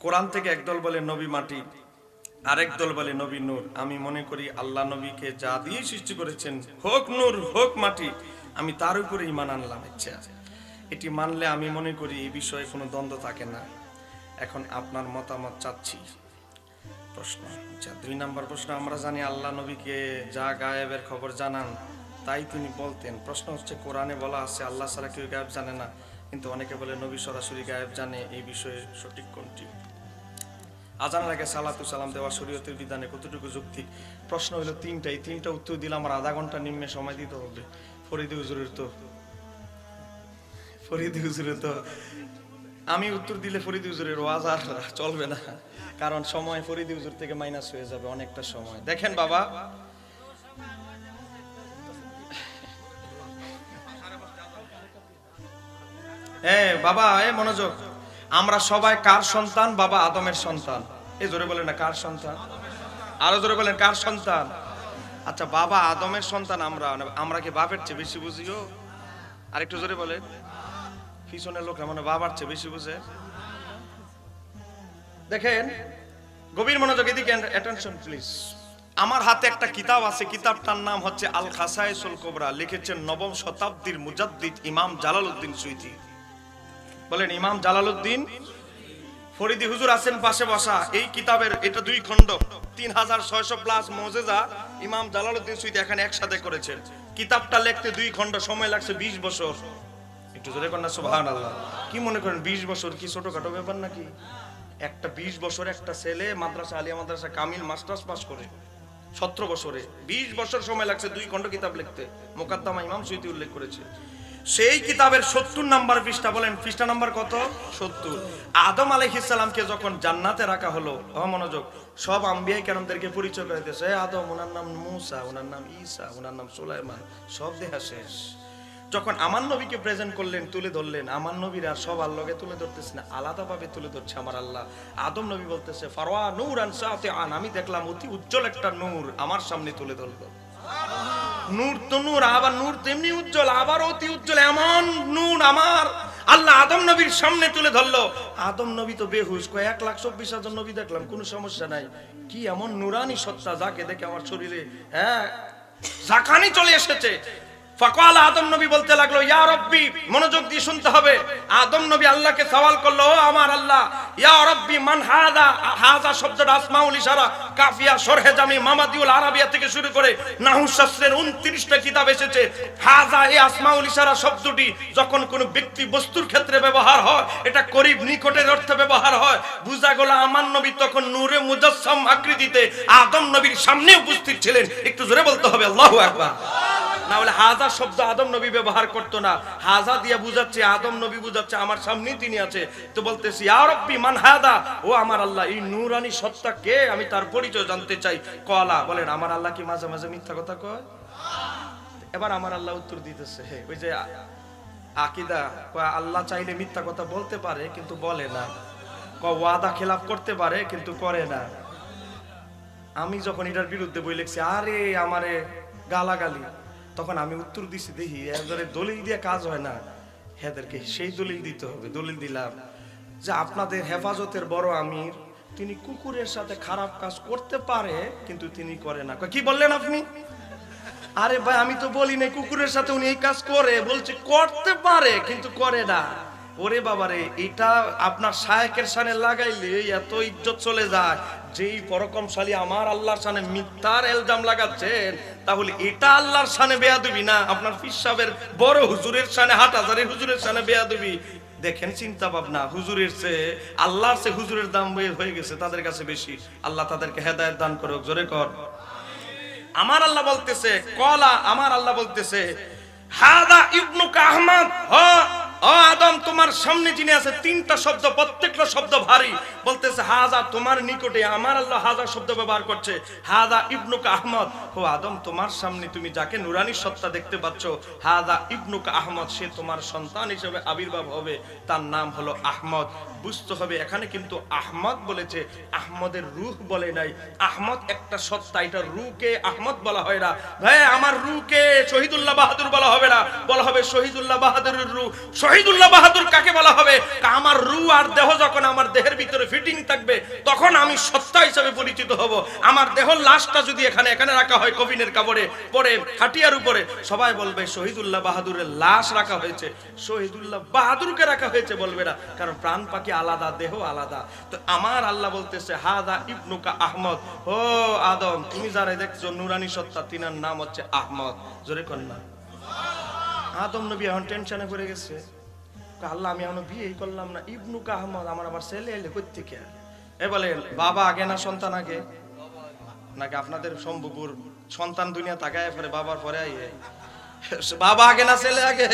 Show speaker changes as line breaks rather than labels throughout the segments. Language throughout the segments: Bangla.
কোরআন থেকে একদল বলে নবী মাটি, আরেক দল বলে নবী নূর। আমি মনে করি আল্লাহ নবীকে যা দিয়ে সৃষ্টি করেছেন, হোক নূর হোক মাটি, আমি তার উপরে ঈমান আনলাম। ইচ্ছা এটি মানলে আমি মনে করি এই বিষয়ে কোনো দ্বন্দ্ব থাকে না। এখন আপনার মতামত চাচ্ছি। প্রশ্ন, আচ্ছা 2 নম্বর প্রশ্ন, আমরা জানি আল্লাহ নবীকে যা গায়েবের খবর জানান তাই তিনি বলতেন। প্রশ্ন হচ্ছে, কোরআনে বলা আছে আল্লাহ ছাড়া কেউ গায়েব জানে না, কিন্তু অনেকে বলে নবী সরাসরি গায়েব জানে। এই বিষয়ে সঠিক কোনটি? আজানের আগে সালাতু সালাম দেওয়া শরীয়তের বিধানে কতটুকু যৌক্তিক? প্রশ্ন হলো 3টাই, 3টা উত্তর দিলে আমার আধা ঘন্টা নিম্নে সময় দিতে হবে। ফরিদি হুজুরের তো আমি উত্তর দিলে ফরিদি হুজুরের ওয়াজ আর চলবে না, কারণ সময় ফরিদি হুজুর থেকে মাইনাস হয়ে যাবে অনেকটা সময়। দেখেন বাবা, বাবা মনোযোগ, আমরা সবাই কার সন্তান? বাবা আদমের সন্তান। এই জোরে বলেন না কার সন্তান? আরো জোরে বলেন কার সন্তান? আচ্ছা বাবা আদমের সন্তান আমরা কি বাপের চেয়ে বেশি বুঝিও? আরেকটু জোরে বলেন। পিছনের লোকরা মানে বাবার চেয়ে বেশি বুঝে। দেখেন গভীর মনোযোগ, এদিকে অ্যাটেনশন প্লিজ। আমার হাতে একটা কিতাব আছে, কিতাবটার নাম হচ্ছে আল খাসায়েসুল কুবরা, লিখেছেন 9ম শতাব্দীর মুজাদ্দিদ ইমাম জালালউদ্দিন সুয়ুতী। বলেন ইমাম জালালউদ্দিন। ফরিদি হুজুর আছেন পাশে বসা। এই কিতাবের এটা 2 খণ্ড, 3600 প্লাস মুজিজা ইমাম জালালউদ্দিন সুয়ুতী এখানে একসাথে করেছেন। কিতাবটা লিখতে 2 খণ্ড সময় লাগছে 20 বছর। একটু জোরে কর না সুবহানাল্লাহ। কি মনে করেন 20 বছর কি ছোটখাটো ব্যাপার নাকি? একটা 20 বছর একটা ছেলে মাদ্রাসা আলিয়া মাদ্রাসা কামিল মাস্টার্স পাস করে 17 বছরে 20 বছর সময় লাগছে 2 খণ্ড কিতাব লিখতে। মুকাদ্দামা ইমাম সুয়ুতী উল্লেখ করেছে। সেই কিতাবের 70 নম্বর পৃষ্ঠা, বলেন পৃষ্ঠা নাম্বার কত? 70। আদম আলাইহিস সালামকে যখন জান্নাতে রাখা হলো, মনোযোগ, সব আম্বিয়া কেরামদেরকে পরিচয় করে দিয়েছে। আদম, ওনার নাম মুসা, ওনার নাম ঈসা, ওনার নাম সুলাইমান, সব দেখা শেষ। যখন আমার নবীকে প্রেজেন্ট করলেন, তুলে ধরলেন, আমার নবীরা সব আল্লাহকে তুলে ধরতেছে না, আলাদাভাবে তুলে ধরছে আমার আল্লাহ। আদম নবী বলতেছে ফারওয়া নূরান সাতিআন, আমি দেখলাম অতি উজ্জ্বল একটা নূর আমার সামনে তুলে ধরলো। নূর তো নূর, আবার নূর তেমনি উজ্জ্বল, আবার অতি উজ্জ্বল, এমন নূর আমার আল্লাহ আদম নবীর সামনে তুলে ধরলো। আদম নবী তো বেহুশ, 1,24,000 নবী দেখলাম, কোনো সমস্যা নাই। কি এমন নুরানি সত্তা যাকে দেখে আমার শরীরে জাকানি চলে এসেছে। ফাকাল আদম নবী বলতে লাগলো ইয়া রব্বি, মনোযোগ দিয়ে শুনতে হবে। আদম নবী আল্লাহকে সওয়াল করলো, ও আমার আল্লাহ, ইয়া রব্বি মান হাদা। হাযা শব্দটা আসমাউল ইশারা, কাফিয়া, শরহে জামি, মামাদিউল আরাবিয়া থেকে শুরু করে নাহু শাস্ত্রের 29টা কিতাব এসেছে। হাযা এই আসমাউল ইশারা শব্দটি যখন কোনো ব্যক্তি বস্তুর ক্ষেত্রে ব্যবহার হয়, এটা করিব নিকটের অর্থে ব্যবহার হয়। বুঝা গেল আমার নবী তখন নূরে মুজাসসাম আকৃতিতে আদম নবীর সামনে উপস্থিত ছিলেন। একটু জোরে বলতে হবে আল্লাহু আকবার। না হলে হাজা শব্দ আদম নবী ব্যবহার করতো না। হাজা দিয়া বুঝাচ্ছে আদম নবী বুঝাচ্ছে আমার সামনেই তিনি আছে। তো বলতেছি ইয়া রব্বি মান হাদা, ও আমার আল্লাহ এই নূরানি সত্তা কে, আমি তার পরিচয় জানতে চাই। কলা, বলেন আমার আল্লাহ কি মাঝে মাঝে মিথ্যা কথা কয়? এবার আমার আল্লাহ উত্তর দিতেছে, ওই যে আকীদা, আল্লাহ চাইলে মিথ্যা কথা বলতে পারে কিন্তু বলে না, ওয়াদা খেলাফ করতে পারে কিন্তু করে না। আমি যখন এটার বিরুদ্ধে বই লিখছি, আরে আমারে গালাগালি, তখন আমি উত্তর দিছি, দেখি এদের দলিল দিয়ে কাজ হয় না, এদেরকে সেই দলিল দিতে হবে। দলিল দিলাম যে আপনাদের হেফাজতের বড় আমির, তিনি কুকুরের সাথে খারাপ কাজ করতে পারে কিন্তু তিনি করে না। কি বললেন আপনি? আরে ভাই আমি তো বলি না কুকুরের সাথে উনি এই কাজ করে, বলছে করতে পারে কিন্তু করে না। ওরে বাবারে, এটা আপনার শায়েকের সানে লাগাইলে এত ইজ্জত চলে যায়। যেই পরকমশালী আমার আল্লাহর সানে মিথ্যার ইলজাম লাগাচ্ছেন, তাহলে এটা আল্লাহর সানে বেয়াদবি না, আপনার পীর সাহেবের বড় হুজুরের সানে, হাটহাজারী হুজুরের সানে বেয়াদবি। দেখেন চিন্তা ভাবনা, হুজুরের চেয়ে আল্লাহর চেয়ে হুজুরের দাম হয়ে গেছে তাদের কাছে বেশি। আল্লাহ তাদেরকে হেদায়েত দান করুক, জোরে কর। আমার আল্লাহ বলতেছে, কলা, আমার আল্লাহ বলতেছে হাদা ইবনুকা আহমদ, ও আদম তোমার সামনে যিনি আছে, 3টা শব্দ, প্রত্যেকটা শব্দ ভারী। বলতেছে হাজা তোমার নিকটে, আমার আল্লাহ হাজা শব্দ ব্যবহার করছে। হাদা ইবনুকা আহমদ, ও আদম তোমার সামনে তুমি যাকে নুরানি সত্তা দেখতে পাচ্ছ, হাদা ইবনুকা আহমদ, সে তোমার সন্তান হিসেবে আবির্ভাব হবে, তার নাম হলো আহমদ। বুঝতে হবে এখানে কিন্তু আহমদ বলেছে, আহমদের রূহ বলে নাই। আহমদ একটা সত্তা, এটা রূহকে আহমদ বলা হয় না। ভাই আমার রূহকে শহীদুল্লাহ বাহাদুর বলা হবে না, বলা হবে শহীদুল্লাহ বাহাদুরের রূহ। শহীদুল্লাহ বাহাদুর কাকে বলা হবে? আমার রূহ আর দেহ যখন আমার দেহের ভিতরে ফিটিং থাকবে তখন আমি সত্তা হিসেবে পরিচিত হব। আমার দেহর লাশটা যদি এখানে রাখা হয় কবিনের কাপড়ে পরে খাটিয়ার উপরে, সবাই বলবে শহীদুল্লাহ বাহাদুরের লাশ রাখা হয়েছে, শহীদুল্লাহ বাহাদুরকে রাখা হয়েছে বলবে না, কারণ প্রাণ পাখি আলাদা, দেহ আলাদা। তো আমার আল্লাহ বলতেছে হাদা ইবনুকা আহমদ, ও আদম তুমি যারা দেখছো নুরানি সত্তা, তিনার নাম হচ্ছে আহমদ। জোরে কন্যা আদম নবী এখন টেনশনে পড়ে গেছে, আল্লাহ আমি এখনো বিয়েই করলাম না, ইবনুকা আহমদ আমার আবার ছেলে এলে কই থেকে? এ বলেন বাবা আগে না সন্তান আগে? নাকি আপনাদের সম্ভবপুর সন্তান দুনিয়া তাকায় পরে বাবার পরে আইয়ে? বাবা আগে না ছেলে আগে?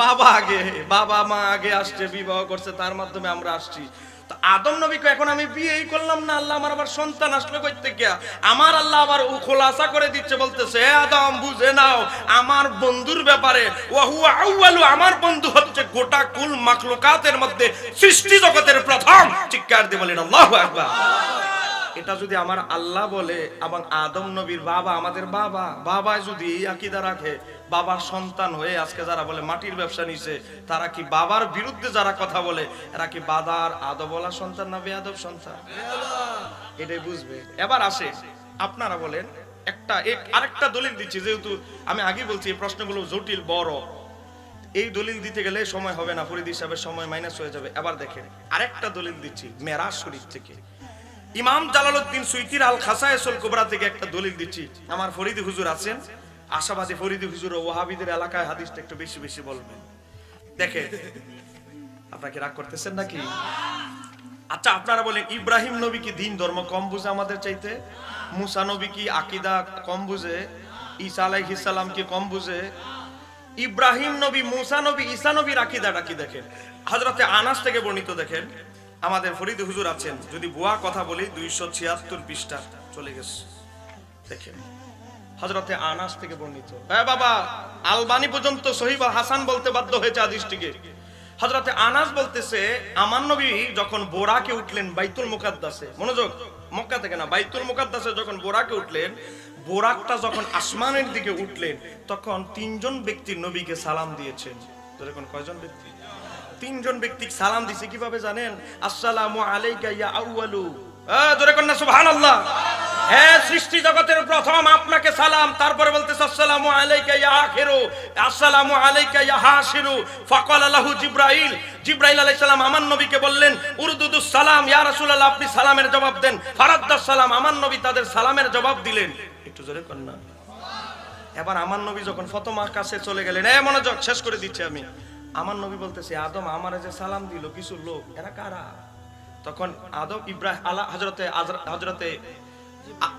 বাবা আগে, বাবা মা আগে আসছে, বিবাহ করছে, তার মাধ্যমে আমরা আসছি। তো আদম নবীকে এখন আমি বিয়েই করলাম না, আল্লাহ আমার আবার সন্তান আসলো কই থেকে? আমার আল্লাহ আবার খোলাসা করে দিচ্ছে, বলতেছে হে আদম বুঝে নাও আমার বন্ধুর ব্যাপারে, ওয়া হুয়া আউয়ালু, আমার বন্ধু হচ্ছে গোটা কুল মাখলুকাতের মধ্যে সৃষ্টি জগতের প্রথম। চিৎকার দিয়ে বলেন আল্লাহু আকবার। এটা যদি আমার আল্লাহ বলে এবং আদম নবীর বাবা, আমাদের বাবা, বাবা যদি এই আকীদা রাখে, বাবার সন্তান হয়ে আজকে যারা বলে মাটির ব্যবসা নিছে, তারা কি বাবার বিরুদ্ধে যারা কথা বলে, এরা কি বাবার আদবওয়ালা সন্তান না বেয়াদব সন্তান? এটাই বুঝবে। এবার আসে আপনারা বলেন আরেকটা দলিল দিচ্ছি, যেহেতু আমি আগে বলছি এই প্রশ্নগুলো জটিল বড়, এই দলিল দিতে গেলে সময় হবে না, ফরিদ সাহেবের সময় মাইনাস হয়ে যাবে। এবার দেখেন আরেকটা দলিল দিচ্ছি মেরাজ শরীফ থেকে, ইমাম জালালউদ্দিন সুয়ুতীর আল খাসায়েসুল কুবরা থেকে একটা দলিল দিচ্ছি। আমার ফরিদি হুজুর আছেন, আশাবাদী ফরিদি হুজুর ও ওয়াহাবিদের এলাকায় হাদিসটা একটু বেশি বেশি বলবেন। দেখেন আপনাকে রাগ করতেছেন নাকি? আচ্ছা আপনারা বলেন ইব্রাহিম নবী কি দিন ধর্ম কম বুঝে আমাদের চাইতে? মুসা নবী কি আকীদা কম বুঝে? ঈসা আলাইহিস সালাম কি কম বুঝে? ইব্রাহিম নবী, মুসা নবী, ঈসা নবীর আকীদাটা কি দেখেন। হযরতে আনাস থেকে বর্ণিত, দেখেন আমাদের ফরিদ হুজুর আছেন, যদি বুয়া কথা বলি 276 পৃষ্ঠা চলে গেছে, দেখেন হযরতে আনাস থেকে বর্ণিত। হ্যাঁ বাবা, আলবানী পর্যন্ত সহিহ হাসান বলতে বাধ্য হয়েছে হাদিসটিকে। হযরতে আনাস বলতেছে আমার নবী যখন বোরাকে উঠলেন বাইতুল মুকাদ্দাসে, মনোযোগ, মক্কা থেকে না, বাইতুল মুকাদ্দাসে যখন বোরাকে উঠলেন, বোরাকটা যখন আসমানের দিকে উঠলেন তখন তিনজন ব্যক্তি নবীকে সালাম দিয়েছেন। তখন কয়জন ব্যক্তি? তিনজন ব্যক্তি সালাম দিছে। কিভাবে জানেন? আসসালামু আলাইকা ইয়া আউয়ালু, জোরে কন্না সুবহানাল্লাহ। হ্যাঁ সৃষ্টি জগতের প্রথম আপনাকে সালাম, তারপরে বলতেছে আসসালামু আলাইকা ইয়া আখিরু, আসসালামু আলাইকা ইয়া হাসিরু। ফাকালা লাহু জিবরাইল, জিবরাইল আলাইহিস সালাম আমার নবীকে বললেন উরদুদুস সালাম, ইয়া রাসূলুল্লাহ আপনি সালামের জবাব দেন। ফারাদ্দাস সালাম, আমার নবী তাদের সালামের জবাব দিলেন। একটু জোরে কন্না। এবার আমার নবী যখন ফতমার কাছে চলে গেলেন, মনোযোগ, শেষ করে দিচ্ছি আমি। আমার নবী বলতেছে আদম আমারে যে সালাম দিল কিছু লোক, এরা কারা? তখন আদম ইব্রাহিম হযরতে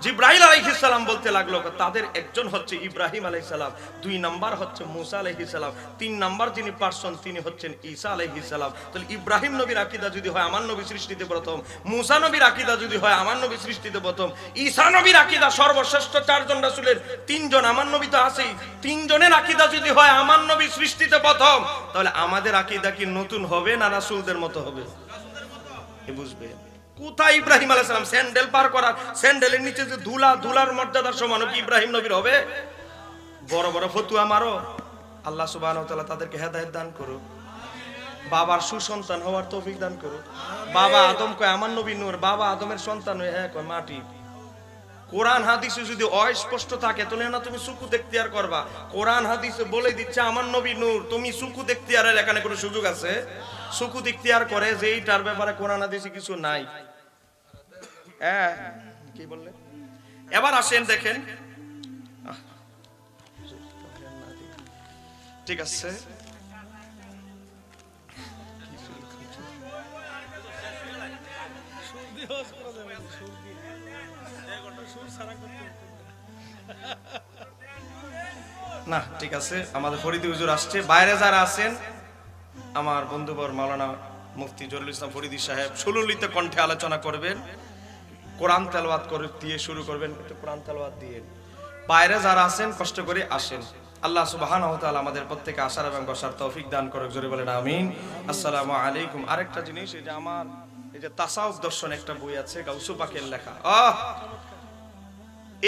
জিবরাইল আলাইহিস সালাম বলতে লাগলো তাদের একজন হচ্ছে ইব্রাহিম আলাইহিস সালাম, 2 নাম্বার হচ্ছে মুসা আলাইহিস সালাম, 3 নাম্বার যিনি পার্সন তিনি হচ্ছেন ঈসা আলাইহিস সালাম। তাহলে ইব্রাহিম নবীর আকীদা যদি হয় আমার নবী সৃষ্টিতে প্রথম, মুসা নবীর আকীদা যদি হয় আমার নবী সৃষ্টিতে প্রথম, ঈসা নবীর আকীদা সর্বশ্রেষ্ঠ 4 জন রাসূলের 3 জন, আমার নবী তো আছেই, 3 জনের আকীদা যদি হয় আমার নবী সৃষ্টিতে প্রথম, তাহলে আমাদের আকীদা কি নতুন হবে না রাসূলদের মতো হবে? এ বুঝবে। কোথায় ইব্রাহিম আলাইহিস সালাম স্যান্ডেল পার করার, স্যান্ডেলের নিচে যে ধুলার মর্যাদার সমান কি ইব্রাহিম নবীর হবে? বড় বড় ফতুয়া মারো, আল্লাহ সুবহানাহু ওয়া তাআলা তাদেরকে হেদায়েত দান করুক, বাবার সুসন্তান হওয়ার তৌফিক দান করুক। বাবা আদম কয় আমার নবী নূর, বাবা আদমের সন্তান হয়ে কয় মাটি। কোরআন হাদিসে যদি অস্পষ্ট থাকে তাহলে না তুমি সুকুত ইখতিয়ার করবা। কোরআন হাদিসে বলে দিচ্ছে আমার নবী নূর, তুমি সুকুত ইখতিয়ারের এখানে কোনো সুযোগ আছে? সুকুত ইখতিয়ার করে যে এইটার ব্যাপারে কোরআন হাদিসে কিছু নাই। হ্যাঁ কি বললেন? এবার আসেন দেখেন, ঠিক আছে না, ঠিক আছে আমাদের ফরিদি হুজুর আসছে। বাইরে যারা আছেন আমার বন্ধুবর মাওলানা মুফতি জলিল ইসলাম ফরিদি সাহেব সুললিত কণ্ঠে আলোচনা করবেন, কোরআন তেলাওয়াত করে দিয়ে শুরু করবেন, একটু কোরআন তেলাওয়াত দিয়ে। বাইরে যারা আছেন কষ্ট করে আসেন। আল্লাহ সুবহানাহু ওয়া তাআলা আমাদের প্রত্যেককে আশার এবং বসার তৌফিক দান করুক, জোরে বলেন আমিন। আসসালামু আলাইকুম। আরেকটা জিনিস, এই যে আমার এই যে তাসাউফ দর্শন একটা বই আছে গাউসু পাকের লেখা,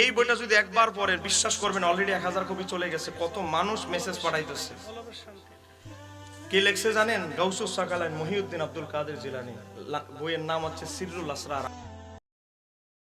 এই বইটা যদি একবার পড়েন বিশ্বাস করবেন অলরেডি 1000 কপি চলে গেছে, কত মানুষ মেসেজ পাঠাইতেছে। কে লেখছে জানেন? গাউসুস সাকালাইন মহিউদ্দিন আব্দুল কাদের জিলানী। বইয়ের নাম হচ্ছে সিররুল আসরার।